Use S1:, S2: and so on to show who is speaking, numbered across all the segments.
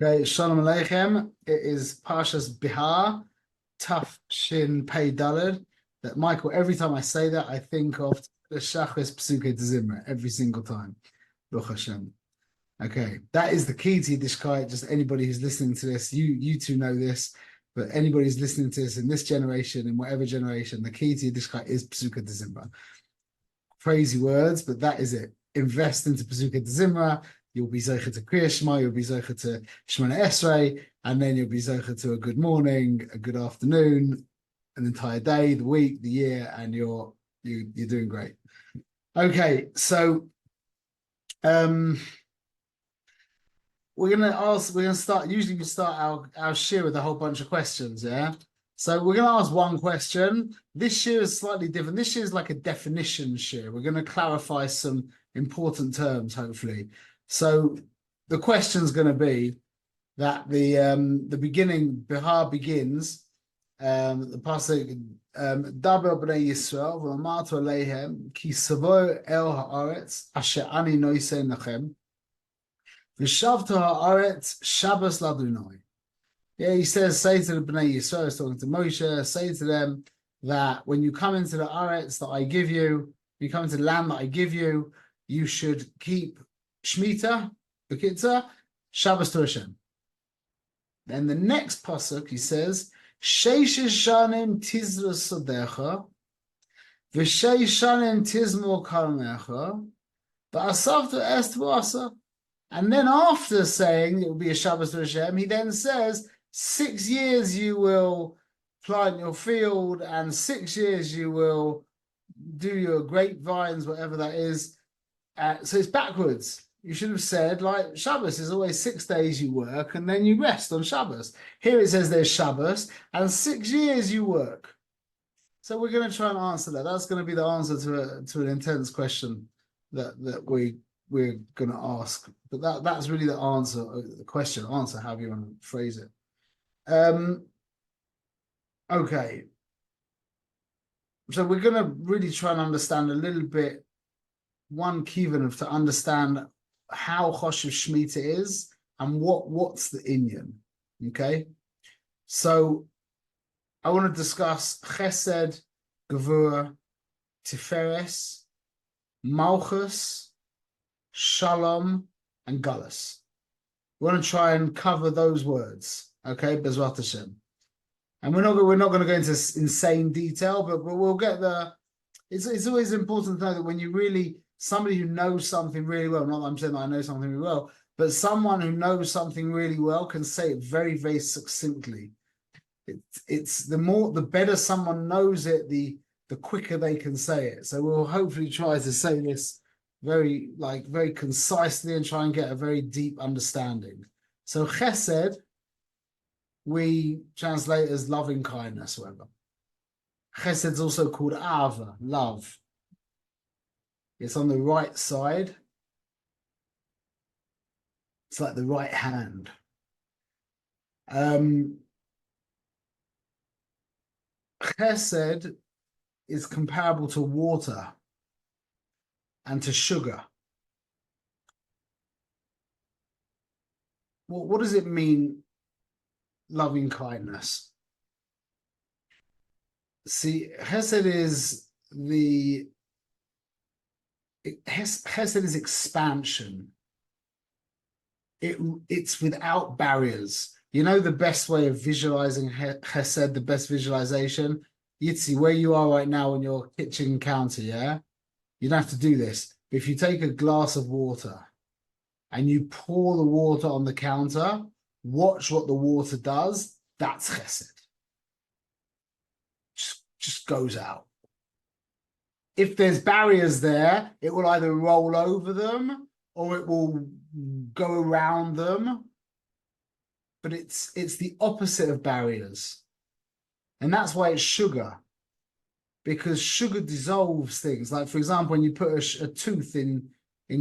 S1: Okay, Shalom Aleichem. It is Parshas Bihar, Taf Shin Pei Daled. That Michael, every time I say that, I think of the Shachris Psuke Zimra every single time. Baruch Hashem. Okay, that is the key to Yiddishkeit. Just anybody who's listening to this, you two know this, but anybody who's listening to this in this generation, in whatever generation, the key to Yiddishkeit is Psuke Zimra. Crazy words, but that is it. Invest into Psuke Zimra. You'll be Zocher to Kriya Shema, you'll be Zocher to Shemona Esrei, and then you'll be Zocher to a good morning, a good afternoon, an entire day, the week, the year, and you're doing great. Okay, so we're gonna start. Usually we start our shir with a whole bunch of questions, yeah. So we're gonna ask one question. This shir is slightly different. This shir is like a definition shir. We're gonna clarify some important terms, hopefully. So the question is going to be that the beginning, Bihar begins, the pasuk, Daber b'nei Yisrael v'amartu aleihem ki savo el haaretz asher ani noisei nachem v'shavtu haaretz Shabbos ladunai. Yeah, he says, say to the b'nei Yisrael, he's talking to Moshe, say to them that when you come into the Aretz that I give you, you come into the land that I give you, you should keep Shemitah, Bekitza, Shabbos to Hashem. Then the next pasuk he says, Sheish shanim tizra sodecha, v'sheish shanim tizmor karmecha, v'asavta est v'asa. And then after saying it will be a Shabbos to Hashem, he then says, 6 years you will plant your field, and 6 years you will do your grapevines, whatever that is. So it's backwards. You should have said, like, Shabbos is always 6 days you work and then you rest on Shabbos. Here it says there's Shabbos and 6 years you work. So we're going to try and answer that. That's going to be the answer to an intense question that we're going to ask. But that's really the answer, the question, answer, however you want to phrase it. Okay. So we're going to really try and understand a little bit, one kivan to understand how Choshev Shemitah is and what's the inyan. Okay, so I want to discuss Chesed, Gevurah, Tiferes, Malchus, Shalom, and Galus. We want to try and cover those words. Okay, Bezrat Hashem. And we're not going to go into insane detail, but we'll get the. It's always important to know that when you really somebody who knows something really well, not that I'm saying that I know something really well, but someone who knows something really well can say it very, very succinctly. It's the better someone knows it, the quicker they can say it. So we'll hopefully try to say this very concisely and try and get a very deep understanding. So Chesed, we translate as loving kindness, whatever. Chesed is also called Ava, love. It's on the right side. It's like the right hand. Chesed is comparable to water and to sugar. Well, what does it mean, loving kindness? See, Chesed is Chesed is expansion. It's without barriers. You know the best way of visualizing Chesed, the best visualization? Yitzi, where you are right now on your kitchen counter, yeah? You don't have to do this. But if you take a glass of water and you pour the water on the counter, watch what the water does. That's Chesed. Just goes out. If there's barriers there, it will either roll over them or it will go around them. But it's the opposite of barriers. And that's why it's sugar. Because sugar dissolves things. Like, for example, when you put a tooth in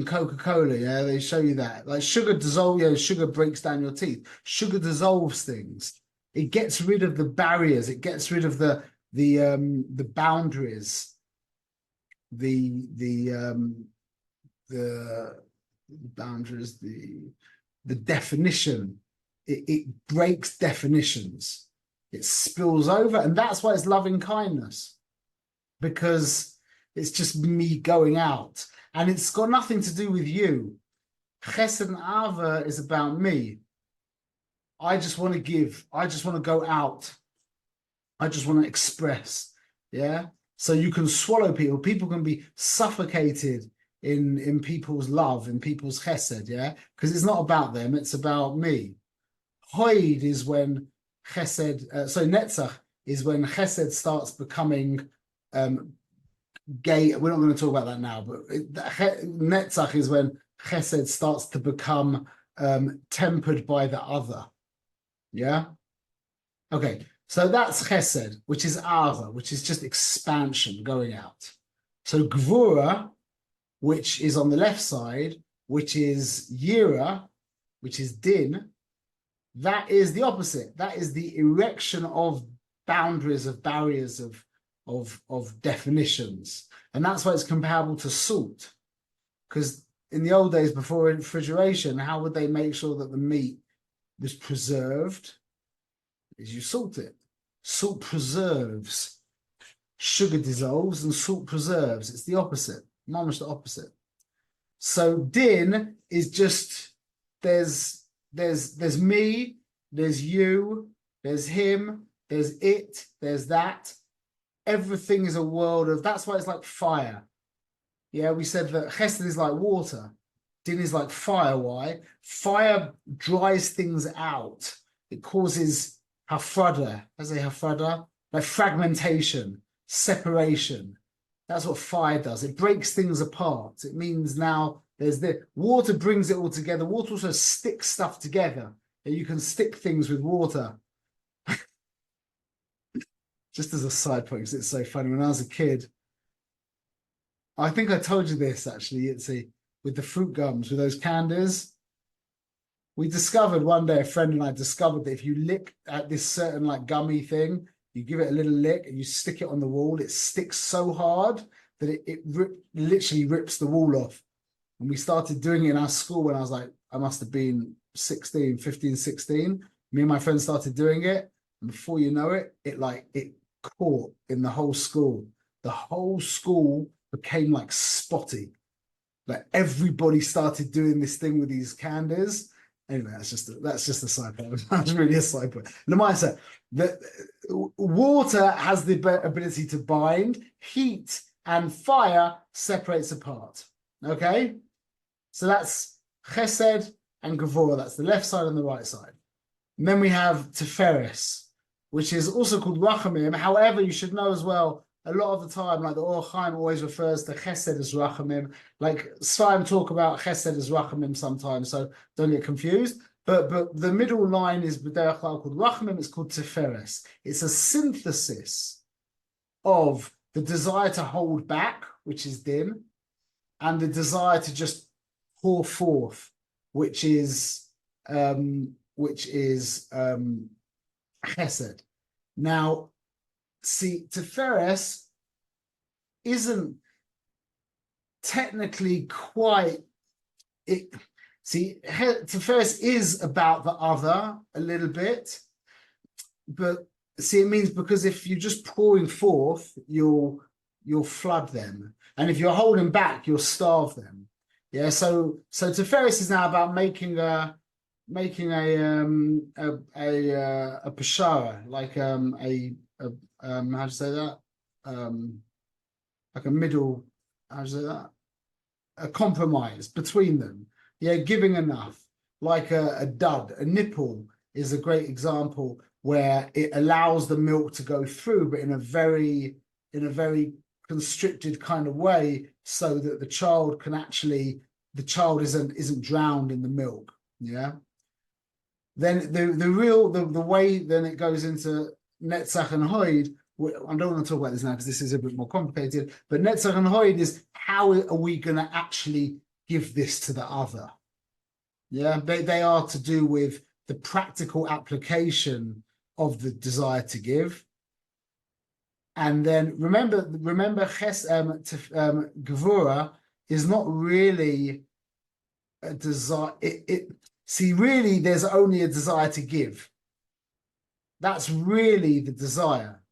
S1: Coca-Cola, yeah, they show you that. Like sugar dissolves, sugar breaks down your teeth. Sugar dissolves things. It gets rid of the barriers. It gets rid of the boundaries. The boundaries, the definition it breaks definitions. It spills over, and that's why it's loving kindness, because it's just me going out, and it's got nothing to do with you. Chesed and Ava is about me. I just want to give. I just want to go out. I just want to express. Yeah. So you can swallow people. People can be suffocated in people's love, in people's chesed. Yeah. Because it's not about them. It's about me. Hoid is when chesed, netzach is when chesed starts becoming gay. We're not going to talk about that now, but netzach is when chesed starts to become tempered by the other. Yeah? Okay, so that's chesed, which is ava, which is just expansion, going out. So gvura, which is on the left side, which is yira, which is din, that is the opposite. That is the erection of boundaries, of barriers, of definitions. And that's why it's comparable to salt. Because in the old days, before refrigeration, how would they make sure that the meat was preserved? Is you salt it. Salt preserves. Sugar dissolves and salt preserves. It's the opposite. Almost the opposite. So din is just there's me, there's you, there's him, there's it, there's that. Everything is a world of, that's why it's like fire. Yeah, we said that chesed is like water. Din is like fire. Why? Fire dries things out. It causes hafrada, like fragmentation, separation. That's what fire does. It breaks things apart. It means now there's the water brings it all together. Water also sticks stuff together. And you can stick things with water. Just as a side point, because it's so funny. When I was a kid, I think I told you this actually, Yitzi, with the fruit gums, with those candies. We discovered one day, a friend and I discovered that if you lick at this certain like gummy thing, you give it a little lick and you stick it on the wall, it sticks so hard that it literally rips the wall off. And we started doing it in our school when I was like, I must have been 15, 16. Me and my friends started doing it. And before you know it, it caught in the whole school. The whole school became like spotty. Like everybody started doing this thing with these candies. Anyway, that's just a side point. That's really a side point. The mindset that water has the ability to bind, heat and fire separates apart. Okay, so that's chesed and gevurah. That's the left side and the right side. And then we have tiferes, which is also called rachamim. However, you should know as well, a lot of the time, like the Or Chaim always refers to chesed as rachamim. Like Sfarim talk about chesed as rachamim sometimes, so don't get confused. But the middle line is b'derech klal called rachamim. It's called tiferes. It's a synthesis of the desire to hold back, which is din, and the desire to just pour forth, which is chesed. Now, see, Tiferes isn't technically quite it. See, Tiferes is about the other a little bit, but see, it means because if you're just pouring forth, you'll flood them, and if you're holding back, you'll starve them. Yeah, so Tiferes is now about making a pashara, like how do you say that? Like a middle, how do you say that? A compromise between them. Yeah, giving enough. Like a dud, a nipple is a great example where it allows the milk to go through, but in a very constricted kind of way, so that the child isn't drowned in the milk. Yeah. Then the way then it goes into Netzach and Hoid. I don't want to talk about this now because this is a bit more complicated. But Netzach and Hoid is how are we going to actually give this to the other? Yeah, they are to do with the practical application of the desire to give. And then remember, Gevurah is not really a desire. See, really, there's only a desire to give. That's really the desire.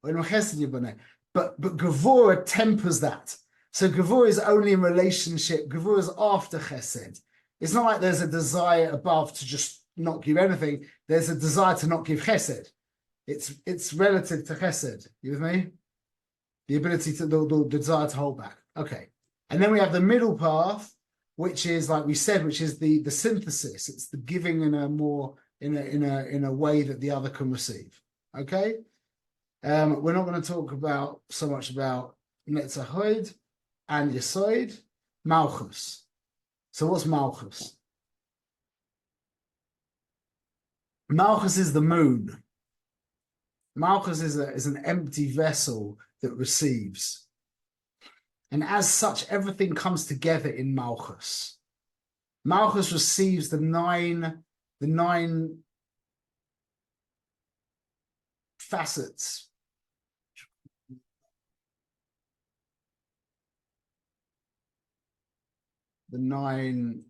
S1: But Gevurah tempers that. So Gevurah is only in relationship. Gevurah is after Chesed. It's not like there's a desire above to just not give anything. There's a desire to not give Chesed. It's relative to Chesed. You with me? The ability to the desire to hold back. Okay, and then we have the middle path, which is like we said, which is the synthesis. It's the giving in a more in a way that the other can receive. Okay. We're not going to talk about so much about Netzahoid and Yesoid, Malchus. So what's Malchus? Malchus is the moon. Malchus is an empty vessel that receives. And as such, everything comes together in Malchus. Malchus receives the nine facets. The nine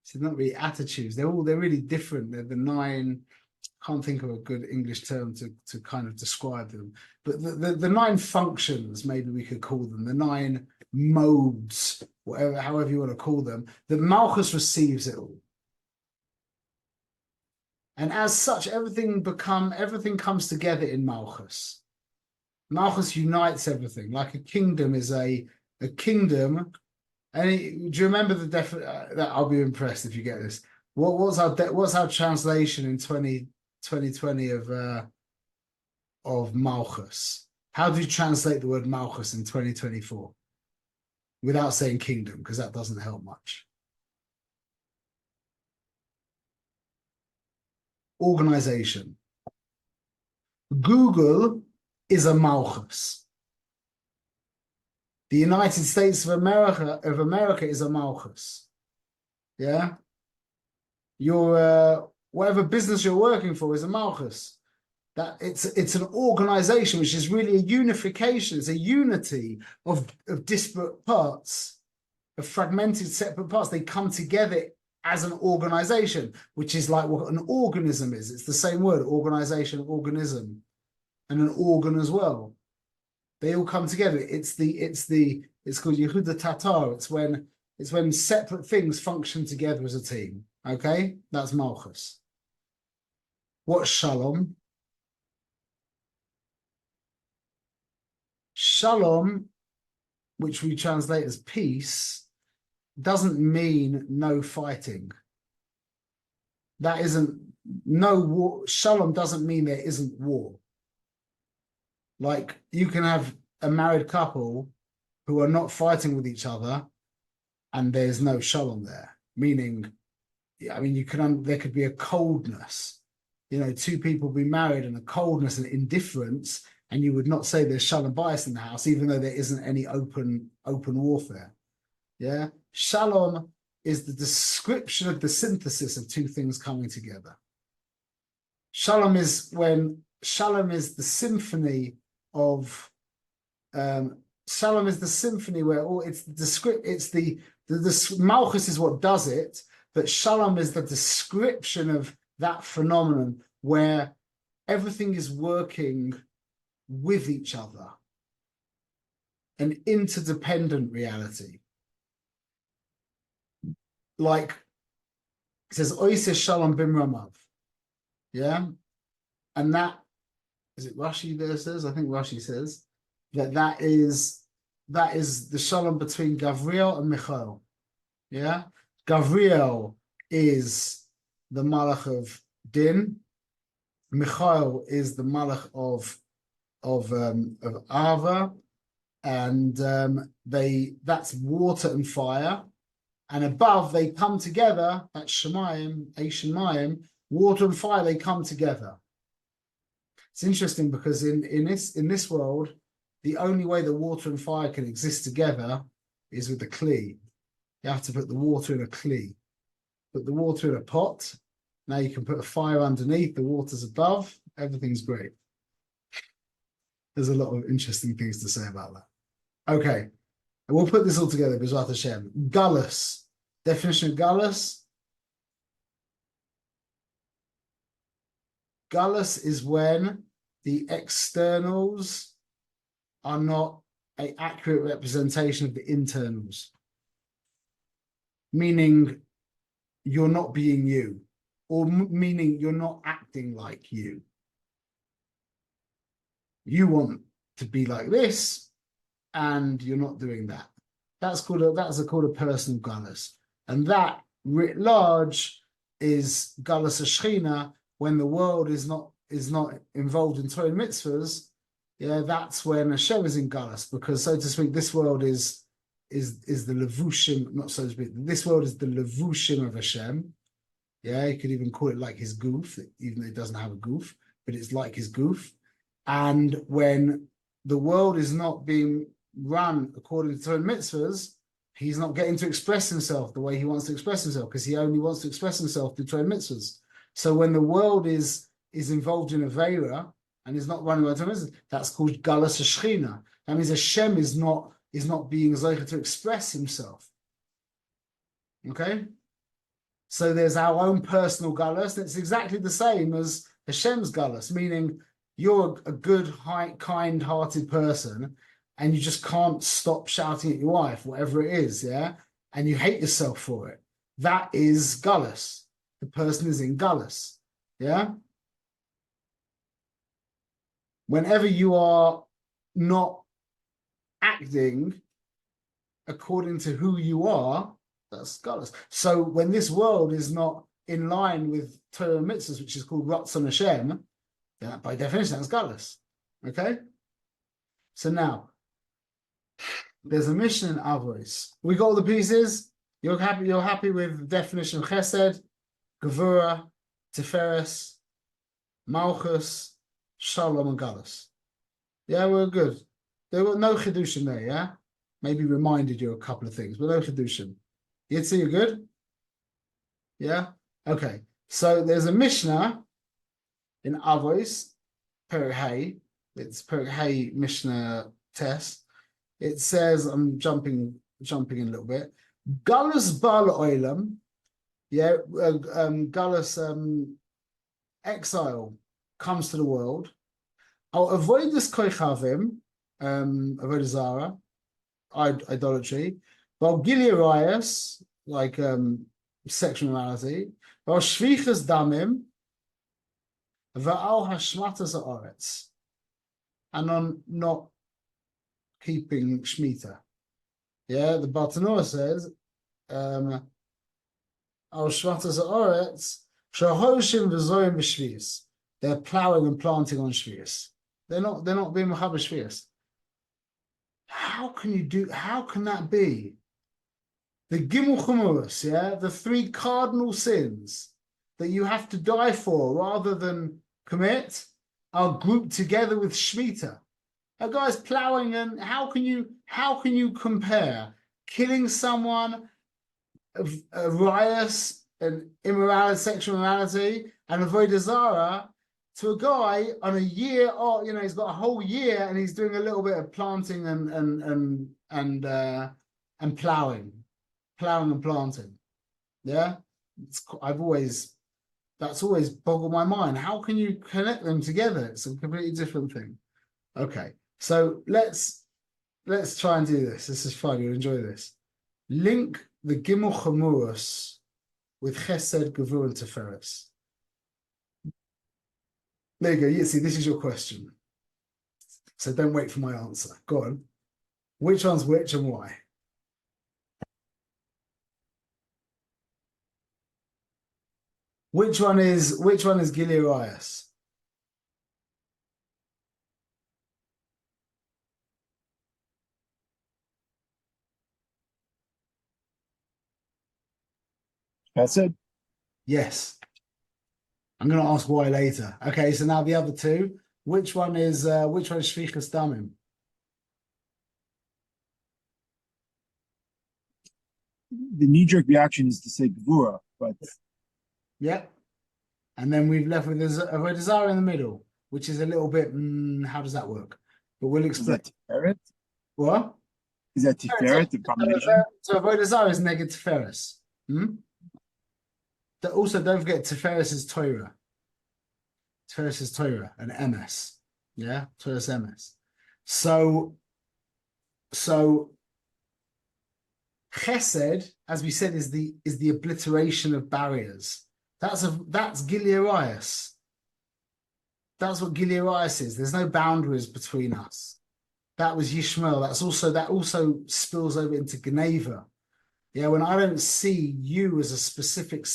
S1: it's not really attitudes. They're really different. They're the nine. Can't think of a good English term to kind of describe them, but the nine functions, maybe we could call them, the nine modes, whatever, however you want to call them, that Malchus receives it all. And as such, everything comes together in Malchus. Malchus unites everything, like a kingdom is a kingdom. And do you remember the that I'll be impressed if you get this. What's our translation in 2020 of Malchus? How do you translate the word Malchus in 2024 without saying kingdom? Because that doesn't help much. Organization. Google is a Malchus. The United States of America is a Malchus. Yeah. Your whatever business you're working for is a Malchus. That it's an organization which is really a unification. It's a unity of disparate parts, of fragmented separate parts. They come together as an organization, which is like what an organism is. It's the same word, organization, organism, and an organ as well. They all come together. It's called Yehuda Tatar. It's when separate things function together as a team. Okay, that's Malchus. What's Shalom? Shalom, which we translate as peace, doesn't mean no fighting. That isn't no war. Shalom doesn't mean there isn't war. Like you can have a married couple who are not fighting with each other and there's no shalom there. Meaning, I mean, there could be a coldness. You know, two people be married and a coldness and indifference, and you would not say there's shalom bias in the house, even though there isn't any open warfare. Yeah. Shalom is the description of the synthesis of two things coming together. Shalom is the symphony of Shalom is the symphony where the Malchus is what does it, but Shalom is the description of that phenomenon where everything is working with each other, an interdependent reality. Like it says, Oiseh Shalom Bimramav. Yeah. And that is it Rashi there says? I think Rashi says that is the shalom between Gavriel and Michael. Yeah. Gavriel is the malach of din. Michael is the malach of Ava, and that's water and fire. And above they come together. That's Shemayim, Shemayim, water and fire. They come together. It's interesting because in this world, the only way that water and fire can exist together is with the kli. You have to put the water in a kli. Put the water in a pot. Now you can put a fire underneath. The water's above. Everything's great. There's a lot of interesting things to say about that. Okay. And we'll put this all together, B'ezrat Hashem. Gullus. Definition of gullus. Gullus is when the externals are not an accurate representation of the internals. Meaning you're not being you, or meaning you're not acting like you. You want to be like this, and you're not doing that. That's called a personal gullus, and that writ large is gullus Shechina when the world is not involved in Torah mitzvahs. Yeah, that's when Hashem is in gullus, because so to speak, this world is the levushim, not so to speak. This world is the levushim of Hashem. Yeah, you could even call it like his goof, even though it doesn't have a goof, but it's like his goof. And when the world is not being run according to Torah mitzvahs, he's not getting to express himself the way he wants to express himself, because he only wants to express himself through Torah mitzvahs. So when the world is involved in Aveira and is not running by Torah mitzvahs, that's called Galus Shechina. That means Hashem is not being zeicha to express himself. Okay? So there's our own personal Galus, and it's exactly the same as Hashem's Galus, meaning you're a good, kind-hearted person, and you just can't stop shouting at your wife, whatever it is, yeah? And you hate yourself for it. That is Galus. The person is in Galus, yeah? Whenever you are not acting according to who you are, that's Galus. So when this world is not in line with Torah mitzvahs, which is called Ratzon Hashem, then by definition, that's Galus. Okay? So now, there's a mission in Avos. We got all the pieces. You're happy with the definition of Chesed, Gevura, Tiferes, Malchus, Shalom, and Galus. Yeah, we're good. There were no Chidushim there, yeah? Maybe reminded you a couple of things, but no Chidushim. Yitzi, you good? Yeah? Okay. So there's a Mishnah in Avos, Perek Hay. It's Perek Hay Mishnah test. It says, I'm jumping in a little bit. Galus Bal Oilam, yeah, Galus exile comes to the world. I'll avoid this koichavim, avoid zara, idolatry. Well, Giliarias, like sexual morality. Well, shvichas damim, va'al hashmatas haaretz, and on not keeping Shemitah. Yeah, the Bartanura says, Al Shvatas Haaretz, Shahoshim v'zoyim v'shvius. They're plowing and planting on Shvius. They're not being Mechaber Shvius. How can that be? The Gimel Chumurus, yeah, the three cardinal sins that you have to die for rather than commit are grouped together with Shemitah. A guy's plowing, and how can you compare killing someone, a riot, and immorality, sexual immorality, and avodah zara to a guy on a year? Or he's got a whole year and he's doing a little bit of planting and plowing and planting. Yeah, that's always boggled my mind. How can you connect them together? It's a completely different thing. Okay. So let's try and do this. This is fun. You'll enjoy this. Link the Gimel Chamurus with Chesed, Gevur, and Tiferes. There you go. You see, this is your question. So don't wait for my answer. Go on. Which one's which and why? Which one is Giliarias?
S2: That's it.
S1: Yes. I'm going to ask why later. Okay, so now the other two. Which one is Shvichas Damim?
S2: The knee-jerk reaction is to say Gevura, but
S1: yeah. And then we've left with Avodah Zara in the middle, which is a little bit. How does that work? But we'll explain.
S2: Tiferes?
S1: What?
S2: Is that Tiferet, the combination?
S1: So Avodah Zarah is neged Tiferes. Also, don't forget Tiferes is Torah. Tiferes is Torah, an MS. Yeah, Torah's MS. So Chesed, as we said, is the obliteration of barriers. That's Gilead Arias. That's what Gilead Arias is. There's no boundaries between us. That was Yishmael. That also spills over into Geneva. Yeah, when I don't see you as a specific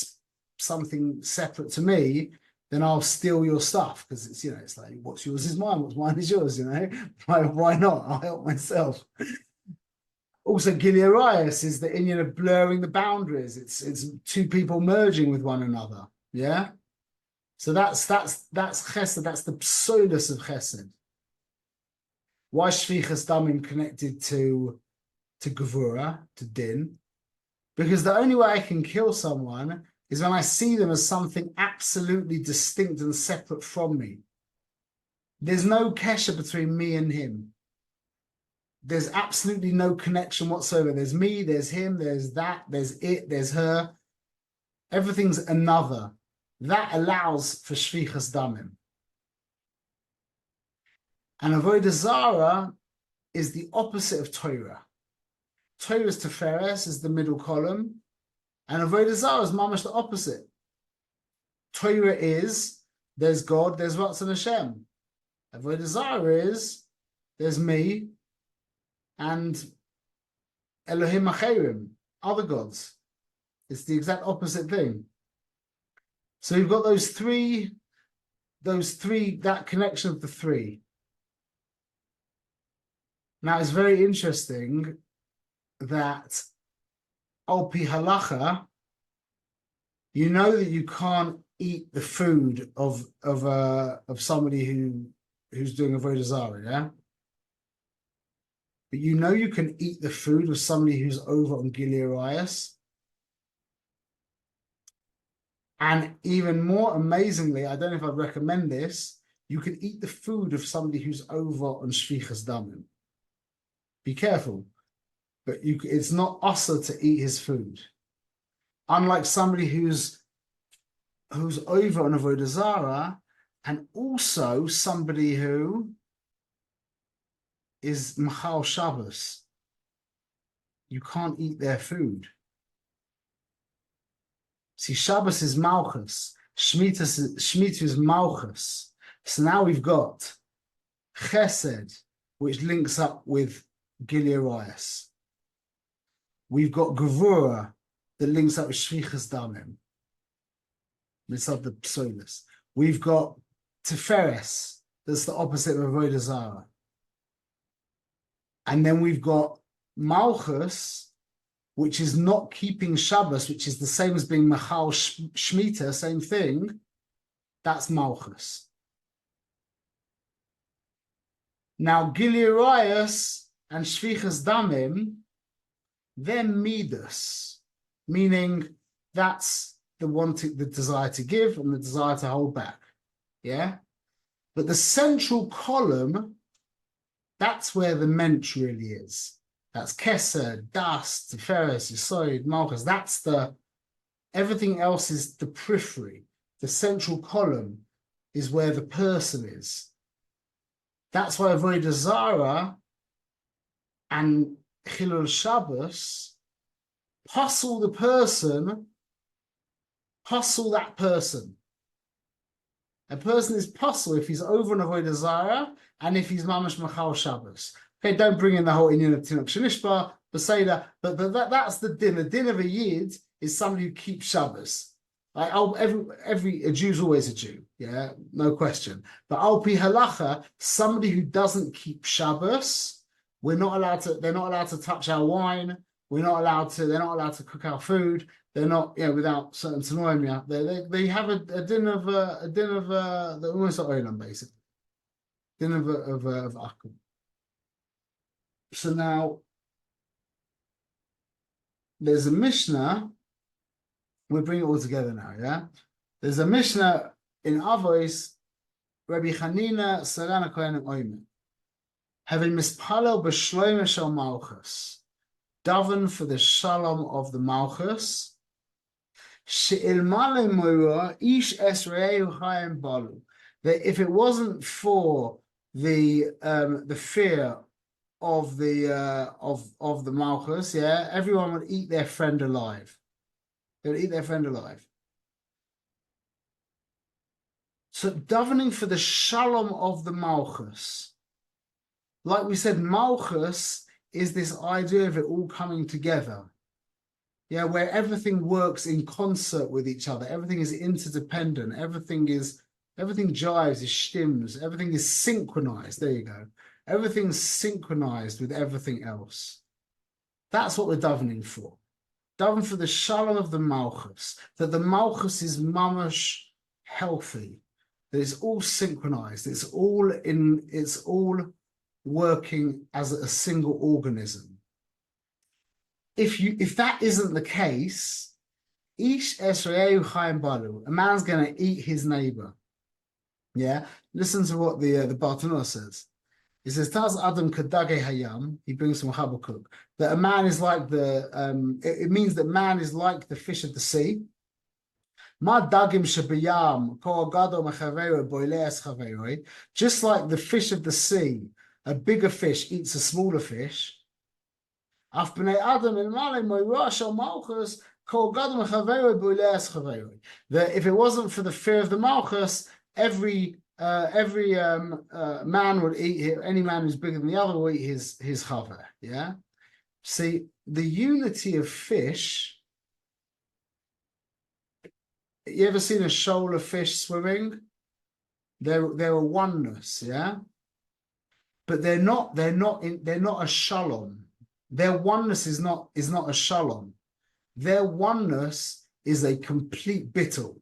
S1: something separate to me, then I'll steal your stuff because it's like what's yours is mine, what's mine is yours. Why not? I'll help myself. Also, Gilead Arias is the Indian of blurring the boundaries. It's two people merging with one another. Yeah. So that's Chesed. That's the psolus of Chesed. Why Shvichas Damim connected to Gevura, to Din? Because the only way I can kill someone is when I see them as something absolutely distinct and separate from me. There's no kesher between me and him. There's absolutely no connection whatsoever. There's me, there's him, there's that, there's it, there's her. Everything's another. That allows for Shvichas Damim. And Avodah Zarah is the opposite of Torah. Torah is Tiferes, is the middle column. And Avodah Zarah is mamash the opposite. Torah is, there's God, there's Ratzon Hashem. Avodah Zarah is, there's me, and Elohim Acherim, other gods. It's the exact opposite thing. So you've got those three, that connection of the three. Now it's very interesting that Al Pi Halacha, you know that you can't eat the food of somebody who's doing Avodah Zarah, yeah? But you know you can eat the food of somebody who's over on Gilead Arias. And even more amazingly, I don't know if I'd recommend this, you can eat the food of somebody who's over on Shvichas Damim. Be careful, but it's not asa to eat his food. Unlike somebody who's over on Avodah Zarah, and also somebody who is Machal Shabbos. You can't eat their food. See, Shabbos is Malchus. Shemitah is Malchus. So now we've got Chesed, which links up with Gilead Arias. We've got Gevura that links up with Shvichas Damim. It's of the psolus. We've got Tiferes, that's the opposite of Avodah Zarah. And then we've got Malchus, which is not keeping Shabbos, which is the same as being Machal Shemitah, same thing. That's Malchus. Now, Gilead Arias and Shvichas Damim, they're midas, meaning that's the desire to give and the desire to hold back. Yeah? But the central column, that's where the mensch really is. That's Kesser, Das, Tiferes, Yesod, Malchus. That's everything else is the periphery. The central column is where the person is. That's why Avodah Zarah and Chilul Shabbos hustle the person, hustle that person. A person is puzzle if he's over on Avodah Zarah and if he's mamash machal Shabbos. Okay, don't bring in the whole Indian of Tinok Shanishba, Beseda, but that's the din. The din of a Yid is somebody who keeps Shabbos. Like a Jew's always a Jew, yeah, no question. But Al Pi Halacha, somebody who doesn't keep Shabbos, they're not allowed to touch our wine. They're not allowed to cook our food. They're not, without certain tanoim. They have a din of the almost olam basically, din of akum. So now there's a Mishnah. We'll bring it all together now. Yeah, there's a Mishnah in Avos, Rabbi Chanina Sarana Kohen Oimer. Having mispalel b'shloime shel malchus, daven for the shalom of the malchus. She'ilmale moira ish esrei chayim balu. That if it wasn't for the fear of the malchus, yeah, everyone would eat their friend alive. They would eat their friend alive. So davening for the shalom of the malchus, like we said, malchus is this idea of it all coming together. Yeah, where everything works in concert with each other. Everything is interdependent. Everything jives, is stims. Everything is synchronized. There you go. Everything's synchronized with everything else. That's what we're davening for. Daven for the shalom of the malchus, that the malchus is mamash healthy, that it's all synchronized, it's all working as a single organism. If that isn't the case, ish esrei chayim balu, a man's going to eat his neighbor. Yeah, listen to what the Bartanur says. He says, Taz Adam Kadage Hayam, he brings from Habakkuk, that a man is like it means that man is like the fish of the sea. Ma dagim shebiyam, ko gado mechavero boileas chaveroi, just like the fish of the sea, a bigger fish eats a smaller fish. Af b'nei Adam ilmale moirash al malchus, ko gado mechavero boileas chaveroi. That if it wasn't for the fear of the malchus, every man would eat, any man who's bigger than the other will eat his chaver. Yeah. See, the unity of fish. You ever seen a shoal of fish swimming? They're a oneness, yeah. But they're not a shalom. Their oneness is not a shalom. Their oneness is a complete bittul.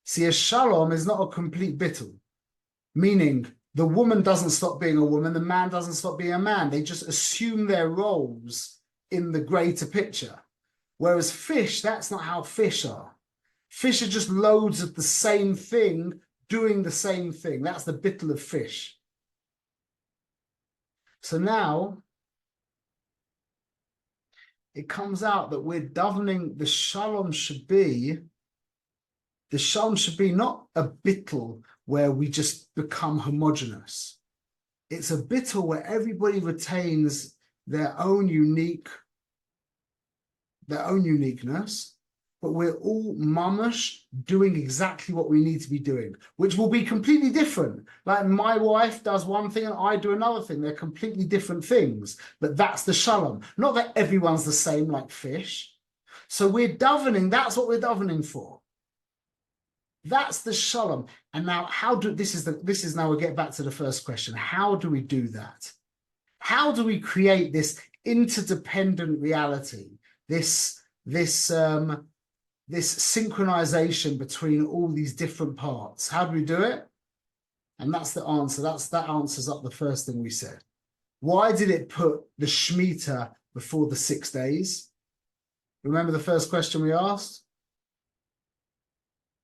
S1: See, a shalom is not a complete bittul, meaning the woman doesn't stop being a woman, the man doesn't stop being a man. They just assume their roles in the greater picture. Whereas fish, that's not how fish are. Fish are just loads of the same thing, doing the same thing. That's the bittul of fish. So now, it comes out that we're davening, the shalom should be not a bittul where we just become homogeneous. It's a bittul where everybody retains their own uniqueness, but we're all mamash doing exactly what we need to be doing, which will be completely different. Like my wife does one thing and I do another thing. They're completely different things, but that's the shalom. Not that everyone's the same like fish. So we're davening, that's what we're davening for. That's the shalom. And now this is now we get back to the first question. How do we do that? How do we create this interdependent reality? This synchronization between all these different parts. How do we do it? And that's the answer. That answers up the first thing we said. Why did it put the Shemitah before the 6 days? Remember the first question we asked?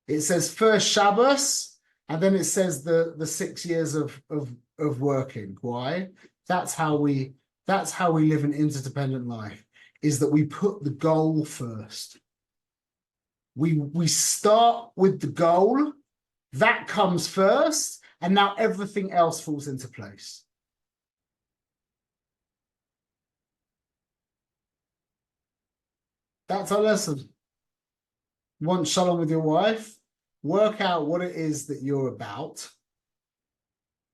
S1: It says first Shabbos, and then it says the 6 years of working. Why? That's how we live an interdependent life, is that we put the goal first. We start with the goal, that comes first, and now everything else falls into place. That's our lesson. Want shalom with your wife? Work out what it is that you're about.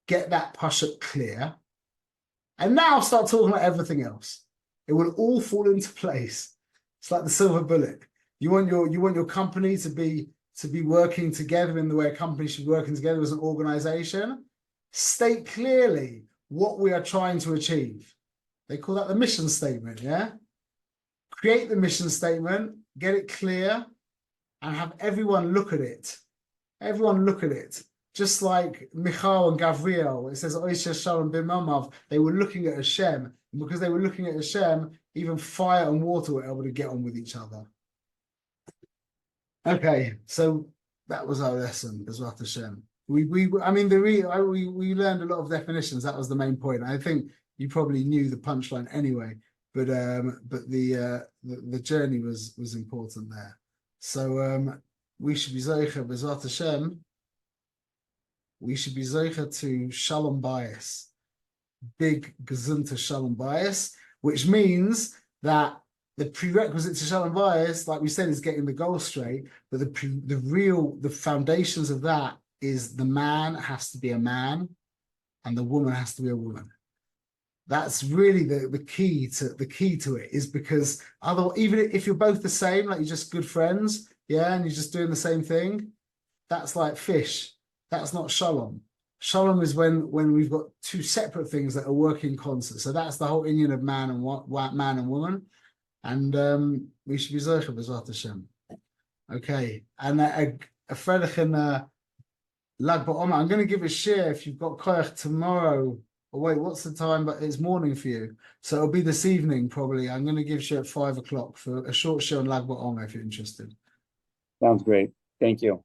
S1: Get that pashut clear. And now start talking about everything else. It will all fall into place. It's like the silver bullet. You want your company to be working together in the way a company should be working together as an organization. State clearly what we are trying to achieve. They call that the mission statement, yeah? Create the mission statement, get it clear, and have everyone look at it. Everyone look at it. Just like Michal and Gavriel, it says, Oisha Shalom B'Mamav, they were looking at Hashem. And because they were looking at Hashem, even fire and water were able to get on with each other. Okay, so that was our lesson, B'ezrat Hashem. I mean, we learned a lot of definitions. That was the main point. I think you probably knew the punchline anyway, but the journey was important there. So we should be Zoicha B'ezrat Hashem. We should be Zoicha to Shalom Bayis, big Gesundta Shalom Bayis, which means that the prerequisite to Shalom Bayis, like we said, is getting the goal straight. But the foundations of that is the man has to be a man, and the woman has to be a woman. That's really the key to it, is because even if you're both the same, like you're just good friends, yeah, and you're just doing the same thing, that's like fish. That's not shalom. Shalom is when we've got two separate things that are working in concert. So that's the whole union of man and woman, and we should be zocher b'ezrat Hashem. Okay, and a Fredich Lag BaOmer. I'm going to give a share if you've got koyach tomorrow. Oh, wait, what's the time? But it's morning for you, so it'll be this evening probably. I'm going to give share at 5 o'clock for a short show on Lag BaOmer if you're interested.
S3: Sounds great. Thank you.